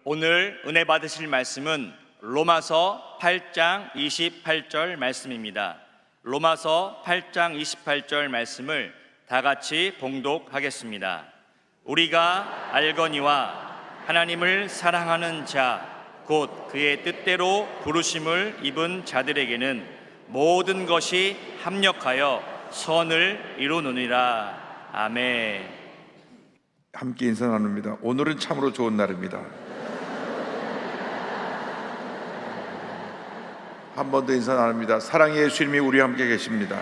오늘 은혜 받으실 말씀은 로마서 8장 28절 말씀입니다. 로마서 8장 28절 말씀을 다 같이 봉독하겠습니다. 우리가 알거니와 하나님을 사랑하는 자, 곧 그의 뜻대로 부르심을 입은 자들에게는 모든 것이 합력하여 선을 이루느니라. 아멘. 함께 인사 나눕니다. 오늘은 참으로 좋은 날입니다. 한 번 더 인사 나눕니다. 사랑의 예수님이 우리와 함께 계십니다.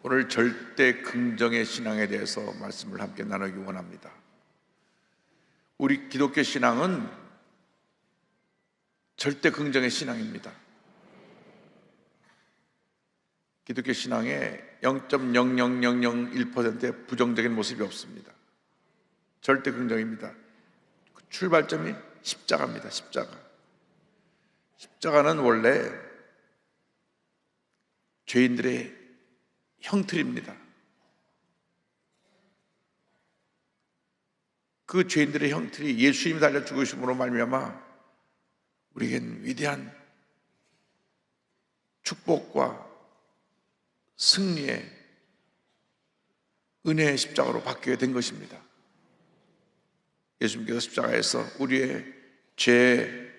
오늘 절대 긍정의 신앙에 대해서 말씀을 함께 나누기 원합니다. 우리 기독교 신앙은 절대 긍정의 신앙입니다. 기독교 신앙에 0.00001%의 부정적인 모습이 없습니다. 절대 긍정입니다. 그 출발점이 십자가입니다. 십자가는 원래 죄인들의 형틀입니다. 그 죄인들의 형틀이 예수님이 달려 죽으심으로 말미암아 우리에겐 위대한 축복과 승리의 은혜의 십자가로 바뀌게 된 것입니다. 예수님께서 십자가에서 우리의 죄,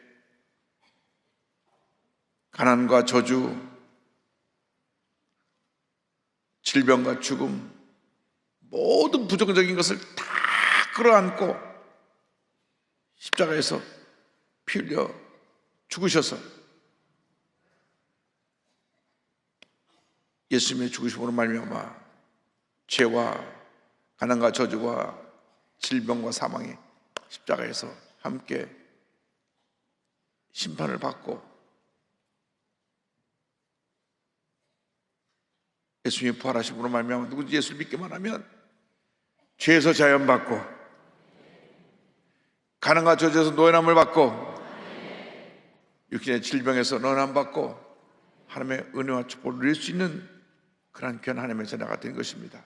가난과 저주, 질병과 죽음, 모든 부정적인 것을 다 끌어안고 십자가에서 피 흘려 죽으셔서 예수님의 죽으심으로 말미암아 죄와 가난과 저주와 질병과 사망이 십자가에서 함께 심판을 받고 예수님이 부활하심으로 말미암아 누구든지 예수를 믿기만 하면 죄에서 자유받고 가난과 저주에서 노예남을 받고 육신의 질병에서 노예남 받고 하나님의 은혜와 축복을 누릴 수 있는 그러한 귀한 하나님의 자녀가 된 것입니다.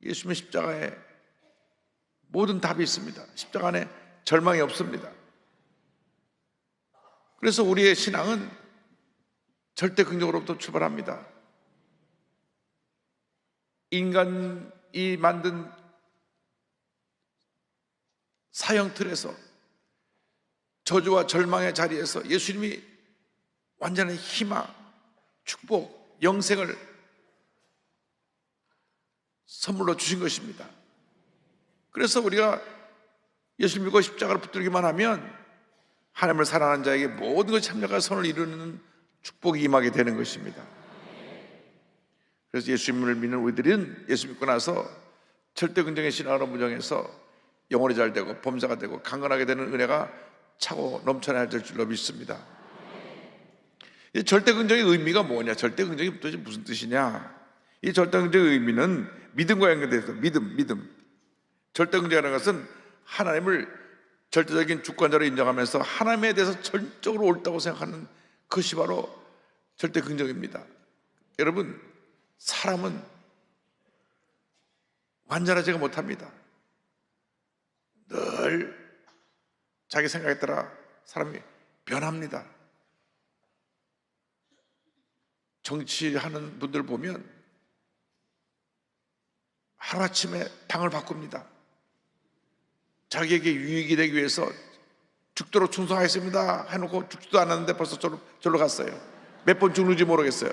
예수님의 십자가에 모든 답이 있습니다. 십자가 안에 절망이 없습니다. 그래서 우리의 신앙은 절대 긍정으로부터 출발합니다. 인간이 만든 사형 틀에서 저주와 절망의 자리에서 예수님이 완전한 희망, 축복, 영생을 선물로 주신 것입니다. 그래서 우리가 예수를 믿고 십자가를 붙들기만 하면 하나님을 사랑하는 자에게 모든 것이 참여가 선을 이루는 축복이 임하게 되는 것입니다. 그래서 예수님을 믿는 우리들은 예수 믿고 나서 절대 긍정의 신앙으로 무정해서 영혼이 잘 되고 범사가 되고 강건하게 되는 은혜가 차고 넘쳐나야 될 줄로 믿습니다. 이 절대 긍정의 의미가 뭐냐? 절대 긍정이 도대체 무슨 뜻이냐? 이 절대 긍정의 의미는 믿음과 연결되어 있어요. 믿음. 절대 긍정이라는 것은 하나님을 절대적인 주권자로 인정하면서 하나님에 대해서 전적으로 옳다고 생각하는 그것이 바로 절대 긍정입니다. 여러분, 사람은 완전하지가 못합니다. 늘 자기 생각에 따라 사람이 변합니다. 정치하는 분들 보면 하루아침에 당을 바꿉니다. 자기에게 유익이 되기 위해서 죽도록 충성하겠습니다 해놓고 죽지도 않았는데 벌써 절로 갔어요. 몇 번 죽는지 모르겠어요.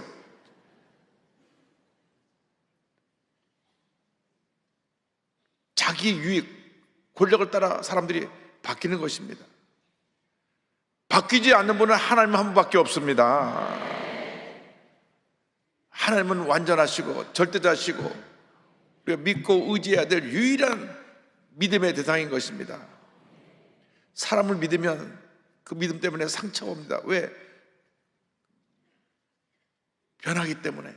자기 유익, 권력을 따라 사람들이 바뀌는 것입니다. 바뀌지 않는 분은 하나님 한 분밖에 없습니다. 하나님은 완전하시고 절대자시고 우리가 믿고 의지해야 될 유일한 믿음의 대상인 것입니다. 사람을 믿으면 그 믿음 때문에 상처가 옵니다. 왜? 변하기 때문에,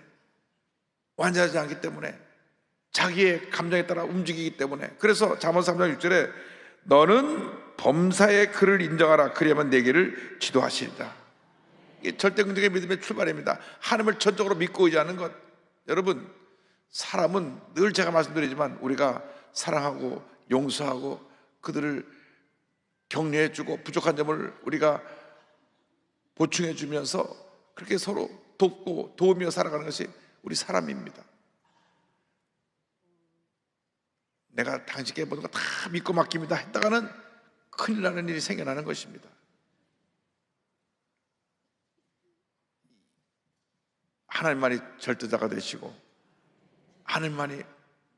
완전하지 않기 때문에, 자기의 감정에 따라 움직이기 때문에. 그래서 잠언 3장 6절에 너는 범사의 그를 인정하라 그리하면 내게를 지도하시리라. 이게 절대 긍정의 믿음의 출발입니다. 하나님을 전적으로 믿고 의지하는 것. 여러분, 사람은 늘 제가 말씀드리지만 우리가 사랑하고 용서하고 그들을 격려해주고 부족한 점을 우리가 보충해주면서 그렇게 서로 돕고 도우며 살아가는 것이 우리 사람입니다. 내가 당신께 모든 거 다 믿고 맡깁니다 했다가는 큰일 나는 일이 생겨나는 것입니다. 하나님만이 절대자가 되시고 하나님만이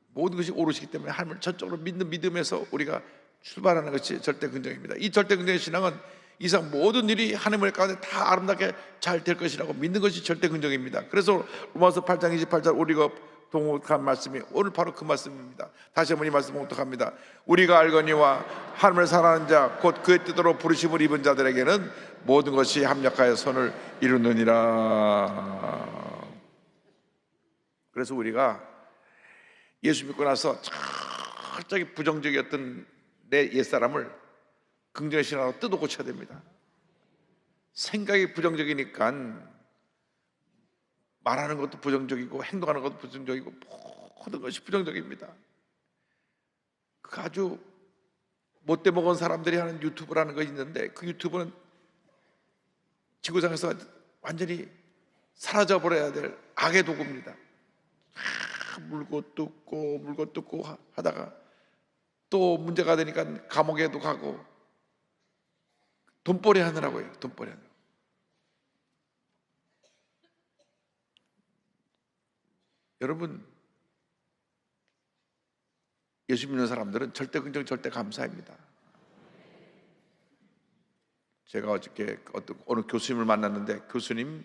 모든 것이 오르시기 때문에 하나님을 전적으로 믿는 믿음에서 우리가 출발하는 것이 절대 긍정입니다. 이 절대 긍정의 신앙은 이상 모든 일이 하나님의 가운데 다 아름답게 잘 될 것이라고 믿는 것이 절대 긍정입니다. 그래서 로마서 8장 28절 우리가 동독한 말씀이 오늘 바로 그 말씀입니다. 다시 한번 이 말씀을 동독합니다. 우리가 알거니와 하나님을 사랑하는 자 곧 그의 뜻대로 부르심을 입은 자들에게는 모든 것이 합력하여 선을 이루느니라. 그래서 우리가 예수 믿고 나서 철저히 부정적이었던 내 옛사람을 긍정의 신앙으로 뜯어 고쳐야 됩니다. 생각이 부정적이니까 말하는 것도 부정적이고 행동하는 것도 부정적이고 모든 것이 부정적입니다. 그 아주 못돼 먹은 사람들이 하는 유튜브라는 거 있는데 그 유튜브는 지구상에서 완전히 사라져버려야 될 악의 도구입니다. 물고 뜯고 하다가 또 문제가 되니까 감옥에도 가고 돈벌이 하느라고요. 돈벌이 하느라고. 여러분, 예수 믿는 사람들은 절대 긍정, 절대 감사입니다. 제가 어저께 어느 교수님을 만났는데 교수님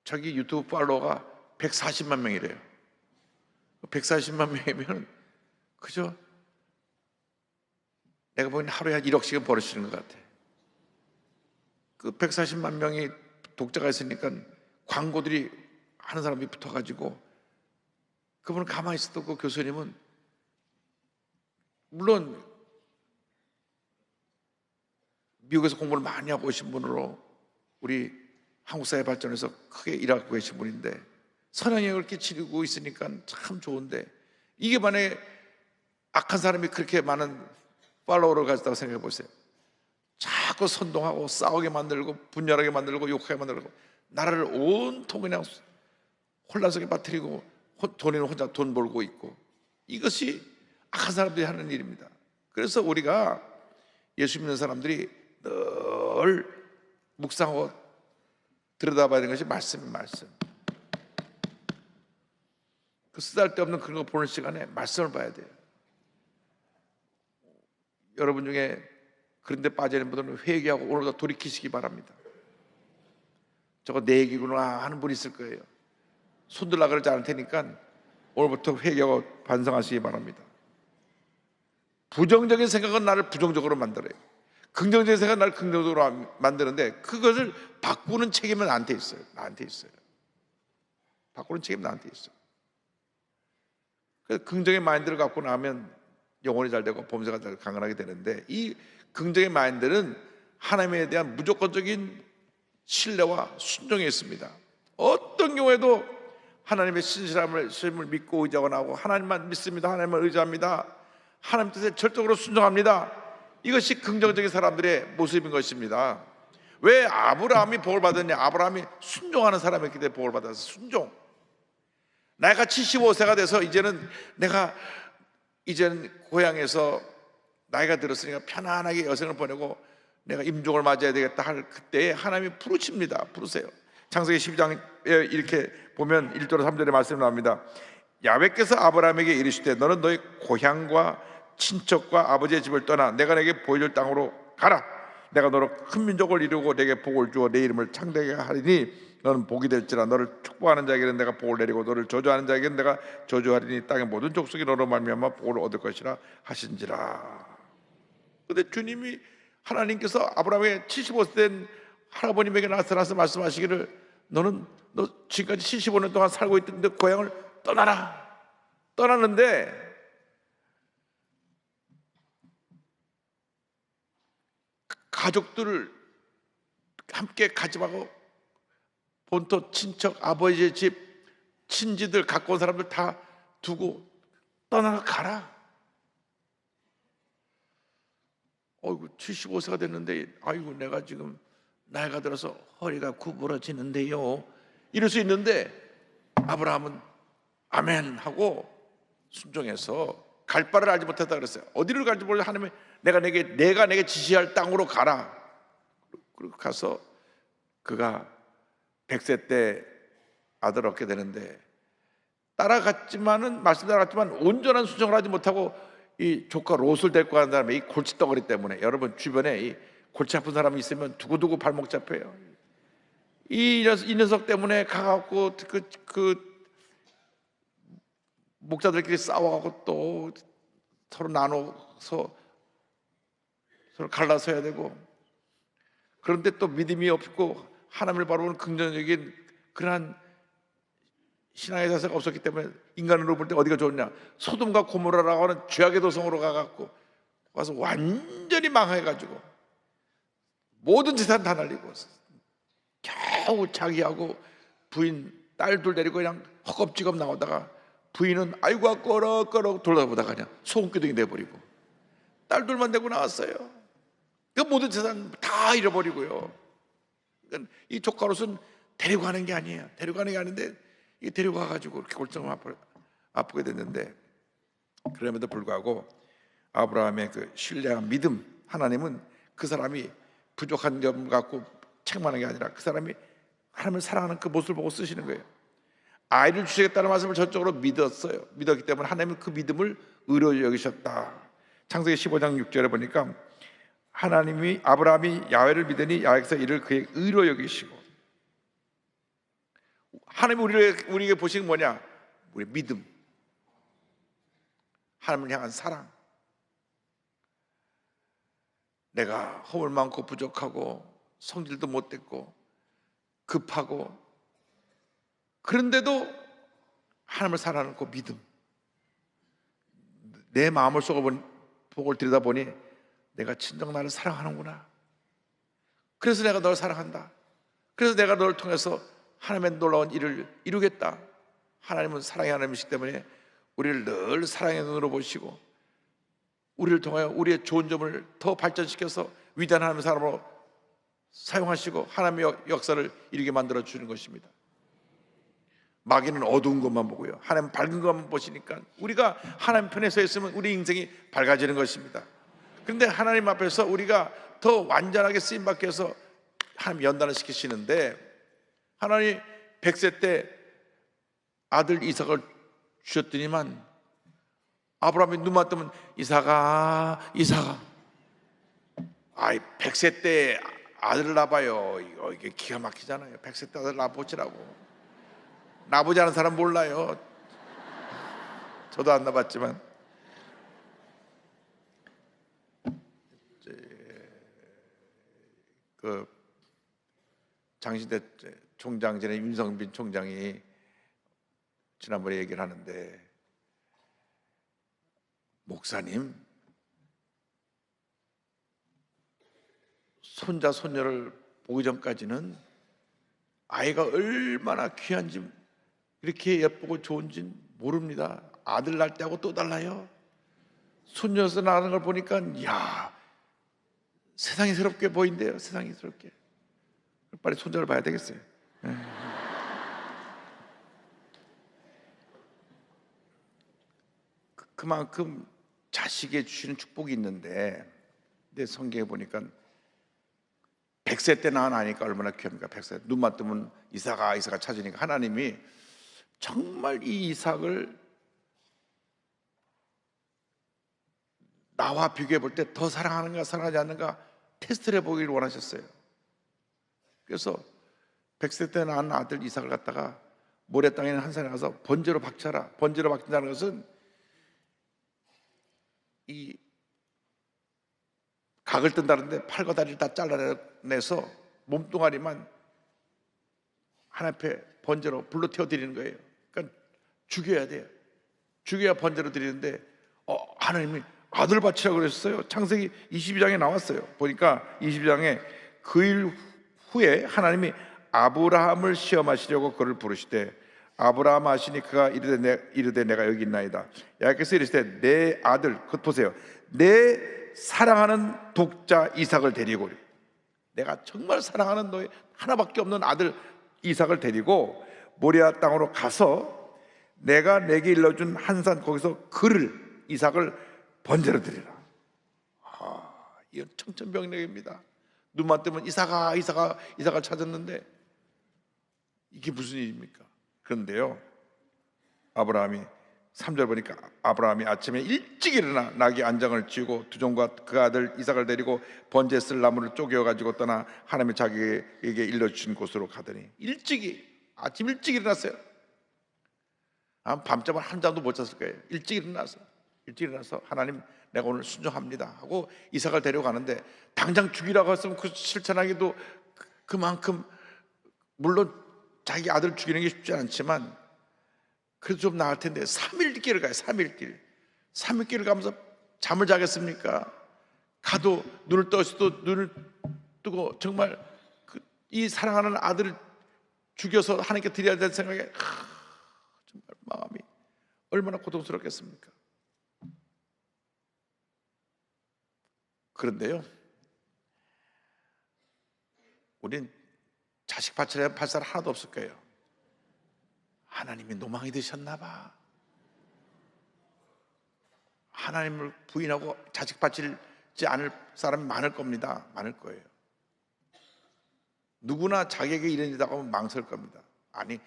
자기 유튜브 팔로워가 140만 명이래요. 140만 명이면 그죠? 내가 보기엔 하루에 한 1억씩은 벌으시는 것 같아. 그 140만 명이 독자가 있으니까 광고들이 하는 사람이 붙어가지고 그분은 가만히 있어도 그 교수님은 물론 미국에서 공부를 많이 하고 오신 분으로 우리 한국 사회 발전에서 크게 일하고 계신 분인데 선행력을 이렇게 지르고 있으니까 참 좋은데 이게 만약에 악한 사람이 그렇게 많은 팔로워를 가졌다고 생각해 보세요. 자꾸 선동하고 싸우게 만들고 분열하게 만들고 욕하게 만들고 나라를 온통 그냥 혼란 속에 빠뜨리고 돈에는 혼자 돈 벌고 있고 이것이 악한 사람들이 하는 일입니다. 그래서 우리가 예수 믿는 사람들이 늘 묵상하고 들여다봐야 되는 것이 말씀이 말씀. 그 쓰잘데없는 그런 거 보는 시간에 말씀을 봐야 돼요. 여러분 중에 그런 데 빠지는 분들은 회개하고 오늘도 돌이키시기 바랍니다. 저거 내 얘기구나 하는 분이 있을 거예요. 손들라 그러지 않을 테니까 오늘부터 회개하고 반성하시기 바랍니다. 부정적인 생각은 나를 부정적으로 만들어요. 긍정적인 생각은 나를 긍정적으로 만드는데 그것을 바꾸는 책임은 나한테 있어요. 나한테 있어요. 바꾸는 책임은 나한테 있어요. 그래서 긍정의 마인드를 갖고 나면 영혼이 잘 되고 범죄가 잘 강건하게 되는데 이 긍정의 마인드는 하나님에 대한 무조건적인 신뢰와 순종이 있습니다. 어떤 경우에도 하나님의 신실함을 믿고 의지하고 나오고 하나님만 믿습니다. 하나님만 의지합니다. 하나님 뜻에 절대적으로 순종합니다. 이것이 긍정적인 사람들의 모습인 것입니다. 왜 아브라함이 복을 받았냐? 아브라함이 순종하는 사람이었기 때문에 복을 받았어요. 순종. 나이가 75세가 돼서 이제는 고향에서 나이가 들었으니까 편안하게 여생을 보내고 내가 임종을 맞아야 되겠다 할 그때에 하나님이 부르십니다. 부르세요. 창세기 12장에 이렇게 보면 1절로 3절의 말씀이 나옵니다. 야훼께서 아브라함에게 이르시되 너는 너의 고향과 친척과 아버지의 집을 떠나 내가 내게 보여줄 땅으로 가라. 내가 너로 큰 민족을 이루고 내게 복을 주어 내 이름을 창대하게 하리니 너는 복이 될지라. 너를 축복하는 자에게는 내가 복을 내리고 너를 저주하는 자에게는 내가 저주하리니 땅의 모든 족속이 너로 말미암아 복을 얻을 것이라 하신지라. 그런데 주님이 하나님께서 아브라함의 75세 된 할아버님에게 나타나서 말씀하시기를 너 지금까지 75년 동안 살고 있던데 고향을 떠나라. 떠나는데 가족들을 함께 가져가고 본토 친척 아버지의 집 친지들 갖고 온 사람들 다 두고 떠나가라. 어이구 75세가 됐는데 아이고 내가 지금 나이가 들어서 허리가 구부러지는데요 이럴 수 있는데 아브라함은 아멘 하고 순종해서 갈 바를 알지 못했다 그랬어요. 어디를 갈지 몰라 하나님이 내가 내게 지시할 땅으로 가라. 그리고 가서 그가 100세 때 아들 얻게 되는데 말씀 따라갔지만 온전한 순종을 하지 못하고 이 조카 롯을 데리고 가는 다음에 이 골칫덩어리 때문에 여러분 주변에 이 골치 아픈 사람이 있으면 두고두고 발목 잡혀요. 이 녀석 때문에 가갖고 그 목자들끼리 싸워가고 또 서로 나눠서 서로 갈라서야 되고 그런데 또 믿음이 없고 하나님을 바라보는 긍정적인 그러한 신앙의 자세가 없었기 때문에 인간으로 볼 때 어디가 좋냐 소돔과 고모라라고 하는 죄악의 도성으로 가갖고 와서 완전히 망해가지고 모든 재산 다 날리고 겨우 자기하고 부인 딸들 데리고 그냥 허겁지겁 나오다가 부인은 아이고 꺼럭꺼럭 돌아보다가 그냥 소금기둥이 돼버리고 딸들만 데리고 나왔어요. 그 모든 재산 다 잃어버리고요. 그러니까 이 조카 롯은 데리고 가는 게 아니에요. 데리고 가는 게 아닌데 이 데리고 가가지고 이렇게 골정을 아프게 됐는데 그럼에도 불구하고 아브라함의 그 신뢰한 믿음 하나님은 그 사람이 부족한 점 갖고 책망하는 게 아니라 그 사람이 하나님을 사랑하는 그 모습을 보고 쓰시는 거예요. 아이를 주시겠다는 말씀을 전적으로 믿었어요. 믿었기 때문에 하나님은 그 믿음을 의로 여기셨다. 창세기 15장 6절에 보니까 하나님이 아브라함이 야훼를 믿으니 야훼께서 이를 그의 의로 여기시고 하나님이 우리에게 보시는 뭐냐? 우리의 믿음, 하나님을 향한 사랑. 내가 허물 많고 부족하고 성질도 못됐고 급하고 그런데도 하나님을 사랑하는 그 믿음, 내 마음을 속을 들여다보니 내가 진정 나를 사랑하는구나. 그래서 내가 널 사랑한다. 그래서 내가 널 통해서 하나님의 놀라운 일을 이루겠다. 하나님은 사랑의 하나님이시기 때문에 우리를 늘 사랑의 눈으로 보시고 우리를 통하여 우리의 좋은 점을 더 발전시켜서 위대한 하나님의 사람으로 사용하시고 하나님의 역사를 이루게 만들어 주는 것입니다. 마귀는 어두운 것만 보고요, 하나님 밝은 것만 보시니까 우리가 하나님 편에 서 있으면 우리 인생이 밝아지는 것입니다. 그런데 하나님 앞에서 우리가 더 완전하게 쓰임받게 해서 하나님 연단을 시키시는데 하나님 100세 때 아들 이삭을 주셨더니만 아브라함이 눈만 뜨면 이삭아 아이 100세 때 아들을 낳아봐요. 이게 기가 막히잖아요. 100세 때 아들 낳아보시라고. 낳아보지 않은 사람 몰라요. 저도 안 낳아봤지만 그 장시대 총장 전에 윤성빈 총장이 지난번에 얘기를 하는데 목사님 손자 손녀를 보기 전까지는 아이가 얼마나 귀한지 이렇게 예쁘고 좋은지 모릅니다. 아들 낳을 때하고 또 달라요. 손녀에서 나는 걸 보니까 야 세상이 새롭게 보인대요. 세상이 새롭게. 빨리 손자를 봐야 되겠어요. 그만큼 자식에 주시는 축복이 있는데 내 성경에 보니까 100세 때 낳아나니까 얼마나 귀합니까? 100세 눈만 뜨면 이삭아 찾으니까 하나님이 정말 이 이삭을 나와 비교해 볼 때 더 사랑하는가 사랑하지 않는가 테스트를 해보기를 원하셨어요. 그래서 100세 때 낳은 아들 이삭을 갖다가 모래 땅에 있는 한 산에 가서 번제로 박쳐라. 번제로 박친다는 것은 이 각을 뜬다는데 팔과 다리를 다 잘라내서 몸뚱아리만 하나님 앞에 번제로 불로 태워드리는 거예요. 그러니까 죽여야 돼요. 죽여야 번제로 드리는데 하나님이 아들 바치라고 그랬어요. 창세기 22장에 나왔어요. 보니까 22장에 그 일 후에 하나님이 아브라함을 시험하시려고 그를 부르시되 아브라함 하시니 그가 이르되 내가 여기 있나이다. 야께서 이르시되 내 아들, 그 보세요, 내 사랑하는 독자 이삭을 데리고 오리. 내가 정말 사랑하는 너의 하나밖에 없는 아들 이삭을 데리고 모리아 땅으로 가서 내가 내게 일러준 한 산 거기서 그를, 이삭을 번제로 드리라. 이건 청천벽력입니다. 눈만 뜨면 이삭을 찾았는데 이게 무슨 일입니까? 그런데요, 아브라함이 3절 보니까 아브라함이 아침에 일찍 일어나 나귀 안장을 쥐고 두 종과 그 아들 이삭을 데리고 번제 쓸 나무를 쪼개어 가지고 떠나 하나님이 자기에게 일러주신 곳으로 가더니 아침 일찍 일어났어요. 밤잠을 한 잠도 못 잤을 거예요. 일찍 일어나서 하나님, 내가 오늘 순종합니다 하고 이삭을 데려가는데, 당장 죽이라고 했으면 그 실천하기도 그만큼, 물론 자기 아들 죽이는 게 쉽지 않지만 그래도 좀 나을 텐데 3일 길을 가요. 3일 길을 가면서 잠을 자겠습니까? 가도 눈을 떠서도 눈을 뜨고 정말 이 사랑하는 아들을 죽여서 하나님께 드려야 될 생각에 정말 마음이 얼마나 고통스럽겠습니까? 그런데요, 우린 자식 바치려면 팔 사람 하나도 없을 거예요. 하나님이 노망이 되셨나 봐. 하나님을 부인하고 자식 바치지 않을 사람이 많을 겁니다. 많을 거예요. 누구나 자기에게 이런 일이라고 하면 망설 겁니다. 아니,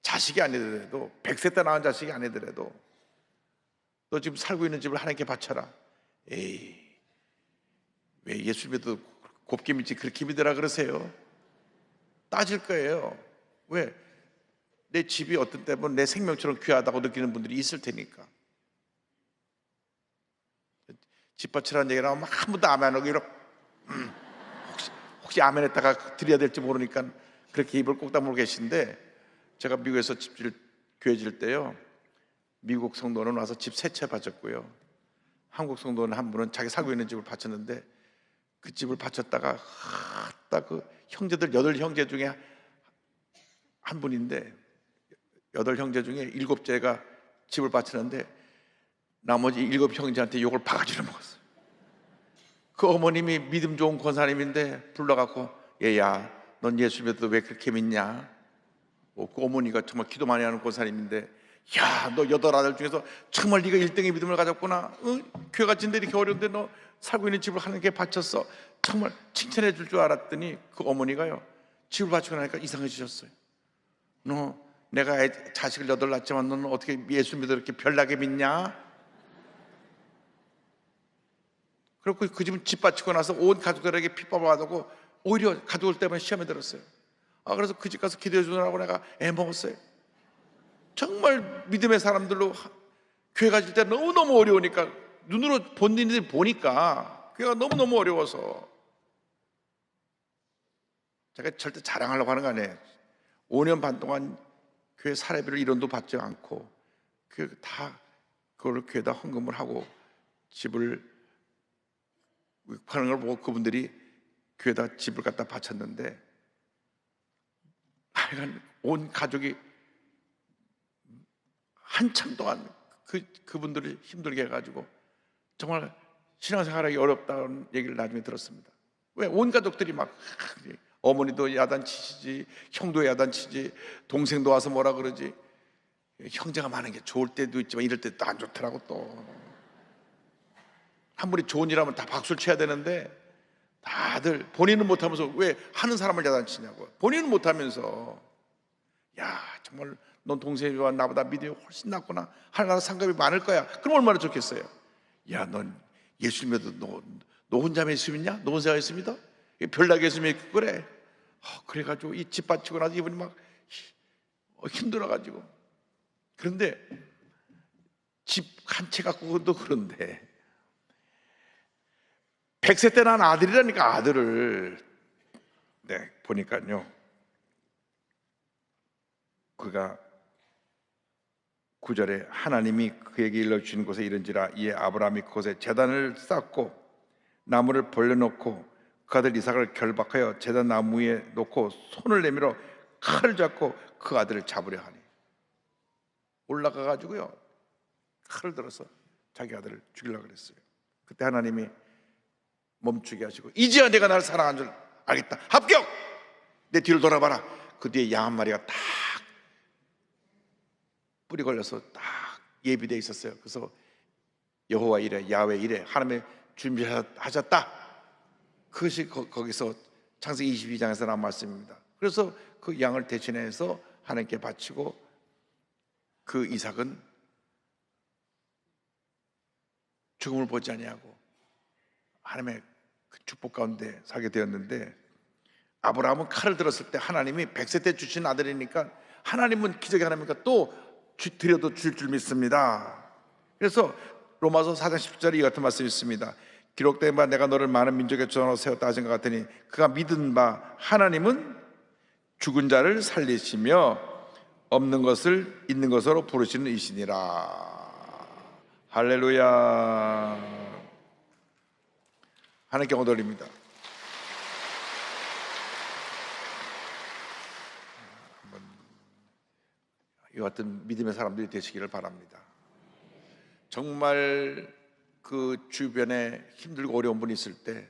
자식이 아니더라도 100세 때 낳은 자식이 아니더라도 너 지금 살고 있는 집을 하나님께 바쳐라. 에이, 왜 예수 믿어도 곱게 믿지 그렇게 믿으라 그러세요? 따질 거예요. 왜? 내 집이 어떤 때면 내 생명처럼 귀하다고 느끼는 분들이 있을 테니까. 집 바치라는 얘기 나오면 한 번도 아멘 안 하고 이렇게 혹시 아멘 했다가 드려야 될지 모르니까 그렇게 입을 꼭 다물고 계신데, 제가 미국에서 교회 질 때요, 미국 성도는 와서 집 3채 바쳤고요, 한국 성도는 한 분은 자기 살고 있는 집을 바쳤는데, 그 집을 바쳤다가 딱 그 형제들 8형제 중에 한 분인데, 8형제 중에 7째가 집을 바치는데 나머지 7형제한테 욕을 바가지로 먹었어요. 그 어머님이 믿음 좋은 권사님인데 불러갖고, 얘야, 넌 예수 믿어도 왜 그렇게 믿냐? 그 어머니가 정말 기도 많이 하는 권사님인데, 야, 너 8아들 중에서 정말 네가 1등의 믿음을 가졌구나. 교회 같은데 이렇게 어려운데 너 살고 있는 집을 하나님께 바쳤어. 정말 칭찬해 줄 줄 알았더니 그 어머니가요, 집을 바치고 나니까 이상해지셨어요. 너 내가 자식을 8 낳았지만 너는 어떻게 예수 믿어 이렇게 별나게 믿냐? 그리고 그 집은 집 바치고 나서 온 가족들에게 핍박을 받고 오히려 가족들 때문에 시험에 들었어요. 그래서 그 집 가서 기도해 주느라고 내가 애 먹었어요. 정말 믿음의 사람들로 교회 가실 때 너무너무 어려우니까, 눈으로 본 일들이 보니까 교회가 너무너무 어려워서, 제가 절대 자랑하려고 하는 거 아니에요. 5년 반 동안 교회 사례비를 1원도 받지 않고 다 그걸 교회에다 헌금을 하고 집을 파는 걸 보고 그분들이 교회에다 집을 갖다 바쳤는데, 하여간 온 가족이 한참 동안 그분들을 힘들게 해가지고 정말 신앙생활하기 어렵다는 얘기를 나중에 들었습니다. 왜? 온 가족들이 막, 어머니도 야단치시지, 형도 야단치지, 동생도 와서 뭐라 그러지. 형제가 많은 게 좋을 때도 있지만 이럴 때 또 안 좋더라고. 또 한 분이 좋은 일 하면 다 박수를 쳐야 되는데 다들 본인은 못하면서 왜 하는 사람을 야단치냐고. 본인은 못하면서, 야, 정말 넌 동생이와 나보다 믿음이 훨씬 낫구나, 하나님 상급이 많을 거야. 그럼 얼마나 좋겠어요. 야, 넌 예수 믿어, 너 혼자 예수 믿냐? 너 혼자 예수 믿어? 별나게 예수 믿고 그래. 그래가지고 이 집 바치고 나서 이분이 막 힘들어가지고. 그런데 집 한 채 갖고도 그런데 100세 때 난 아들이라니까. 아들을 보니까요, 그가 9절에 하나님이 그에게 일러주신 곳에 이른지라 이에 아브라함이 그곳에 제단을 쌓고 나무를 벌려놓고 그 아들 이삭을 결박하여 제단 나무 위에 놓고 손을 내밀어 칼을 잡고 그 아들을 잡으려 하니, 올라가 가지고요 칼을 들어서 자기 아들을 죽이려고 그랬어요. 그때 하나님이 멈추게 하시고, 이제야 내가 나를 사랑한 줄 알겠다, 합격! 내 뒤를 돌아봐라. 그 뒤에 양 한 마리가 딱 뿌리 걸려서 딱 예비되어 있었어요. 그래서 여호와 이래, 야훼 이래, 하나님의 준비하셨다. 그것이 거기서 창세기 22장에서 나온 말씀입니다. 그래서 그 양을 대신해서 하나님께 바치고 그 이삭은 죽음을 보지 아니하고 하나님의 그 축복 가운데 살게 되었는데, 아브라함은 칼을 들었을 때 하나님이 100세 때 주신 아들이니까 하나님은 기적의 하나님이니까 또 드려도 줄 줄 믿습니다. 그래서 로마서 4장 10절에 이 같은 말씀이 있습니다. 기록된 바 내가 너를 많은 민족의 조상으로 세웠다 하신 것 같으니 그가 믿은 바 하나님은 죽은 자를 살리시며 없는 것을 있는 것으로 부르시는 이시니라. 할렐루야. 하나님께 영광 돌립니다. 이와 같은 믿음의 사람들이 되시기를 바랍니다. 정말 그 주변에 힘들고 어려운 분이 있을 때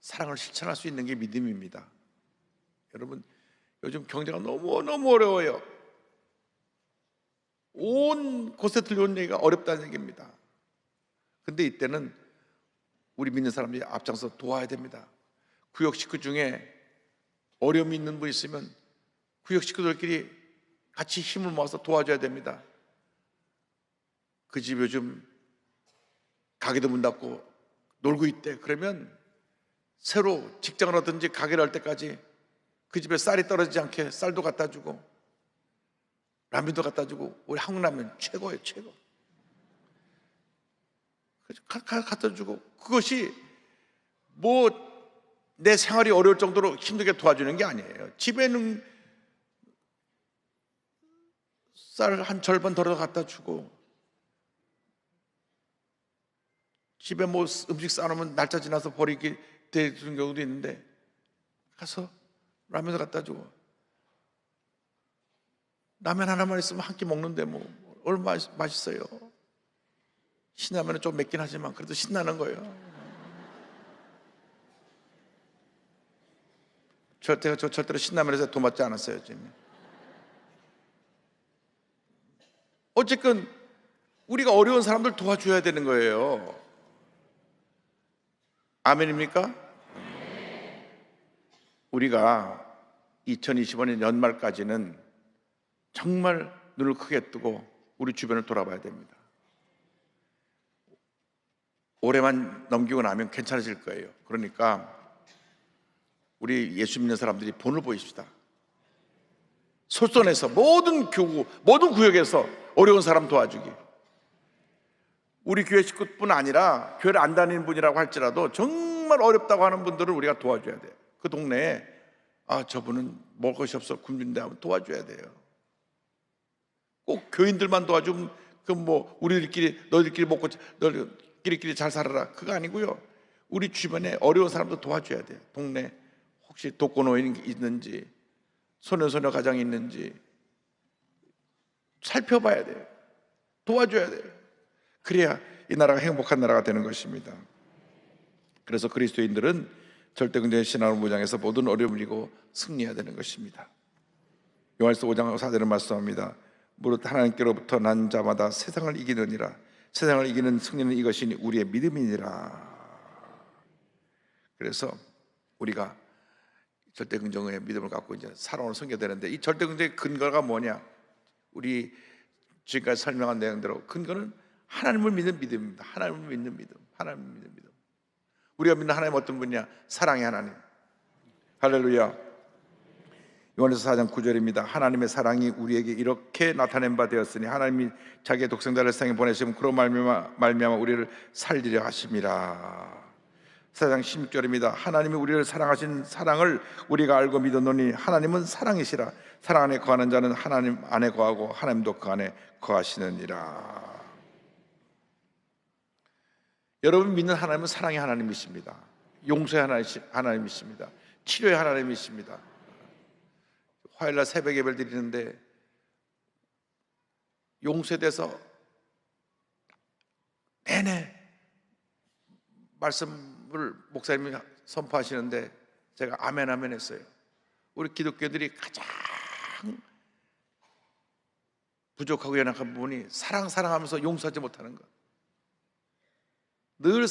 사랑을 실천할 수 있는 게 믿음입니다. 여러분, 요즘 경제가 너무 어려워요. 온 곳에 들려온 얘기가 어렵다는 얘기입니다. 근데 이때는 우리 믿는 사람들이 앞장서 도와야 됩니다. 구역 식구 중에 어려움이 있는 분 있으면 구역 식구들끼리 같이 힘을 모아서 도와줘야 됩니다. 그 집 요즘 가게도 문 닫고 놀고 있대. 그러면 새로 직장을 얻든지 가게를 할 때까지 그 집에 쌀이 떨어지지 않게 쌀도 갖다 주고 라면도 갖다 주고, 우리 한국 라면 최고예요, 최고. 갖다 주고, 그것이 뭐 내 생활이 어려울 정도로 힘들게 도와주는 게 아니에요. 집에는 쌀 한 절반 덜어 갖다 주고, 집에 뭐 음식 싸놓으면 날짜 지나서 버리게 되는 경우도 있는데 가서 라면을 갖다 주고, 라면 하나만 있으면 한 끼 먹는데 뭐 얼마나 맛있어요. 신라면은 좀 맵긴 하지만 그래도 신나는 거예요. 절대로 신라면에서 돈 받지 않았어요 지금. 어쨌든 우리가 어려운 사람들 도와줘야 되는 거예요. 아멘입니까? 우리가 2025년 연말까지는 정말 눈을 크게 뜨고 우리 주변을 돌아봐야 됩니다. 올해만 넘기고 나면 괜찮아질 거예요. 그러니까 우리 예수 믿는 사람들이 본을 보입시다. 솔선해서 모든 교구, 모든 구역에서 어려운 사람 도와주기. 우리 교회 식구뿐 아니라 교회를 안 다니는 분이라고 할지라도 정말 어렵다고 하는 분들은 우리가 도와줘야 돼요. 그 동네에 저분은 먹을 것이 없어 굶는데 하면 도와줘야 돼요. 꼭 교인들만 도와주면 그럼 뭐 우리들끼리 너희들끼리 먹고 너희들끼리 잘 살아라, 그거 아니고요. 우리 주변에 어려운 사람도 도와줘야 돼요. 동네 혹시 독거노인 있는지, 소년소녀 가정이 있는지 살펴봐야 돼요. 도와줘야 돼요. 그래야 이 나라가 행복한 나라가 되는 것입니다. 그래서 그리스도인들은 절대긍정의 신앙을 무장해서 모든 어려움을 이기고 승리해야 되는 것입니다. 요한일서 5장 4절을 말씀합니다. 무릇 하나님께로부터 난 자마다 세상을 이기느니라. 세상을 이기는 승리는 이것이니 우리의 믿음이니라. 그래서 우리가 절대긍정의 믿음을 갖고 이제 살아오는 성교가 되는데, 이 절대긍정의 근거가 뭐냐? 우리 지금까지 설명한 내용대로 근거는 하나님을 믿는 믿음입니다. 하나님을 믿는 믿음, 하나님을 믿는 믿음. 우리가 믿는 하나님 어떤 분이냐? 사랑의 하나님. 할렐루야. 요한일서 4장 9절입니다. 하나님의 사랑이 우리에게 이렇게 나타낸 바 되었으니 하나님이 자기의 독생자를 세상에 보내시면 그로 말미암아 우리를 살리려 하심이라. 4장 16절입니다. 하나님이 우리를 사랑하신 사랑을 우리가 알고 믿었노니 하나님은 사랑이시라. 사랑 안에 거하는 자는 하나님 안에 거하고 하나님도 그 안에 거하시느니라. 여러분 믿는 하나님은 사랑의 하나님이십니다. 용서의 하나님이십니다. 치료의 하나님이십니다. 화요일날 새벽 예배를 드리는데 용서에 대해서 내내 말씀을 목사님이 선포하시는데 제가 아멘 아멘 했어요. 우리 기독교들이 가장 부족하고 연약한 부분이 사랑하면서 용서하지 못하는 것. 늘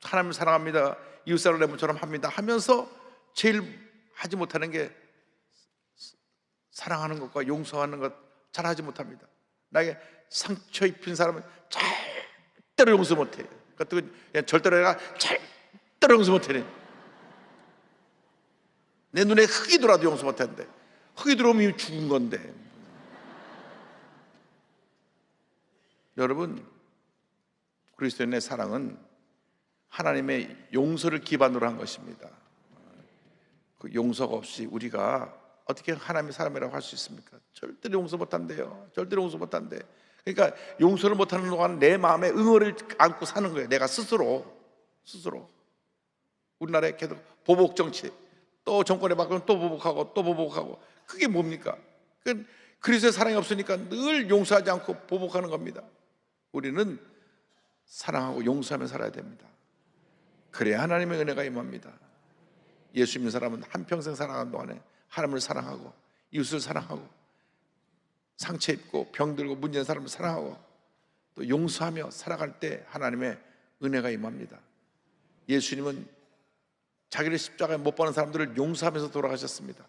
하나님을 사랑합니다, 이웃사랑을 내 몸처럼 합니다 하면서 제일 하지 못하는 게 사랑하는 것과 용서하는 것 잘 하지 못합니다. 나에게 상처 입힌 사람은 절대로 용서 못해. 그냥 절대로 내가 절대로 용서 못해. 내 눈에 흙이 들어와도 용서 못하는데, 흙이 들어오면 죽은 건데. 여러분, 그리스도인의 사랑은 하나님의 용서를 기반으로 한 것입니다. 그 용서가 없이 우리가 어떻게 하나님의 사람이라고 할 수 있습니까? 절대로 용서 못한대요. 절대로 용서 못한대. 그러니까 용서를 못하는 동안 내 마음에 응어를 안고 사는 거예요. 내가 스스로. 우리나라에 계속 보복 정치, 또 정권에 바꾸면 또 보복하고 그게 뭡니까? 그리스도의 사랑이 없으니까 늘 용서하지 않고 보복하는 겁니다. 우리는 사랑하고 용서하며 살아야 됩니다. 그래야 하나님의 은혜가 임합니다. 예수 믿는 사람은 한평생 살아가는 동안에 하나님을 사랑하고 이웃을 사랑하고 상처 입고 병들고 문제된 사람을 사랑하고 또 용서하며 살아갈 때 하나님의 은혜가 임합니다. 예수님은 자기를 십자가에 못 박는 사람들을 용서하면서 돌아가셨습니다.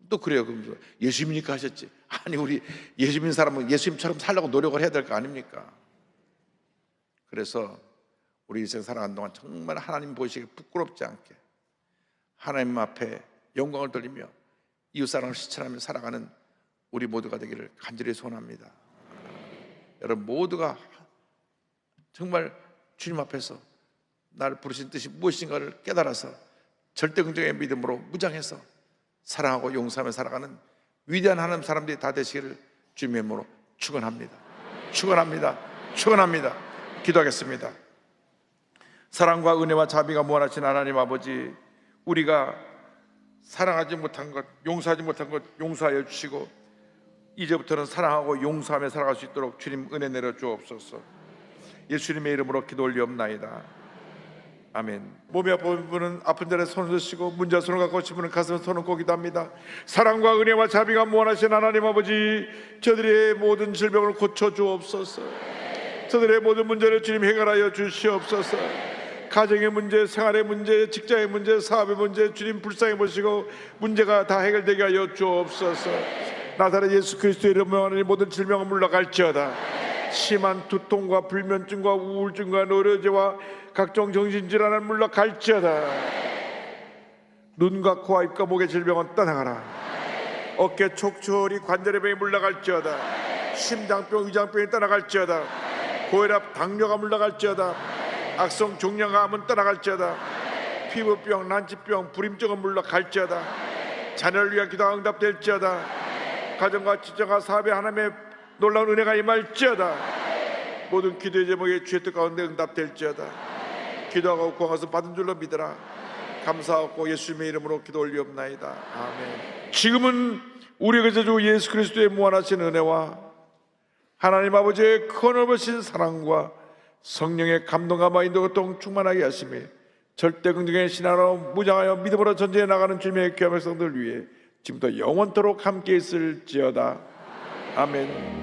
또 그래요. 그럼 예수님이니까 하셨지. 아니, 우리 예수 믿는 사람은 예수님처럼 살려고 노력을 해야 될 거 아닙니까? 그래서 우리 인생 살아가는 동안 정말 하나님 보시기에 부끄럽지 않게 하나님 앞에 영광을 돌리며 이웃사랑을 실천하며 살아가는 우리 모두가 되기를 간절히 소원합니다. 여러분 모두가 정말 주님 앞에서 나를 부르신 뜻이 무엇인가를 깨달아서 절대 긍정의 믿음으로 무장해서 사랑하고 용서하며 살아가는 위대한 하나님 사람들이 다 되시기를 주님의 이름으로 축원합니다. 기도하겠습니다. 사랑과 은혜와 자비가 무한하신 하나님 아버지, 우리가 사랑하지 못한 것, 용서하지 못한 것 용서하여 주시고 이제부터는 사랑하고 용서하며 살아갈 수 있도록 주님 은혜 내려 주옵소서. 예수님의 이름으로 기도 올리옵나이다. 아멘. 몸이 아픈 분은 아픈 자리에 손을 드시고 문자 손을 갖고 오신 분은 가슴에 손을 꼭 기도합니다. 사랑과 은혜와 자비가 무한하신 하나님 아버지, 저들의 모든 질병을 고쳐 주옵소서. 저들의 모든 문제를 주님 해결하여 주시옵소서. 가정의 문제, 생활의 문제, 직장의 문제, 사업의 문제 주님 불쌍히 보시고 문제가 다 해결되게 하여 주옵소서. 나사렛 예수 그리스도의 이름으로 하나님 모든 질병을 물러갈지어다. 심한 두통과 불면증과 우울증과 노려제와 각종 정신질환을 물러갈지어다. 눈과 코와 입과 목의 질병은 떠나가라. 어깨 촉추리 관절의 병이 물러갈지어다. 심장병 위장병이 떠나갈지어다. 고혈압 당뇨가 물러갈지어다. 악성 종양암은 떠나갈지어다. 피부병 난치병 불임증은 물러갈지어다. 자녀를 위한 기도가 응답될지어다. 가정과 지정과 사업에 하나님의 놀라운 은혜가 임할지어다. 모든 기도의 제목에 주의 뜻 가운데 응답될지어다. 기도하고 구하고서 받은 줄로 믿으라. 감사하고 예수님의 이름으로 기도 올리옵나이다. 아멘. 지금은 우리의 주 예수 그리스도의 무한하신 은혜와 하나님 아버지의 크넓으신 사랑과 성령의 감동과 인도가 충만하게 하시며 절대 긍정의 신앙으로 무장하여 믿음으로 전쟁해 나가는 주님의 귀한 백성들 위해 지금부터 영원토록 함께 있을지어다. 아멘.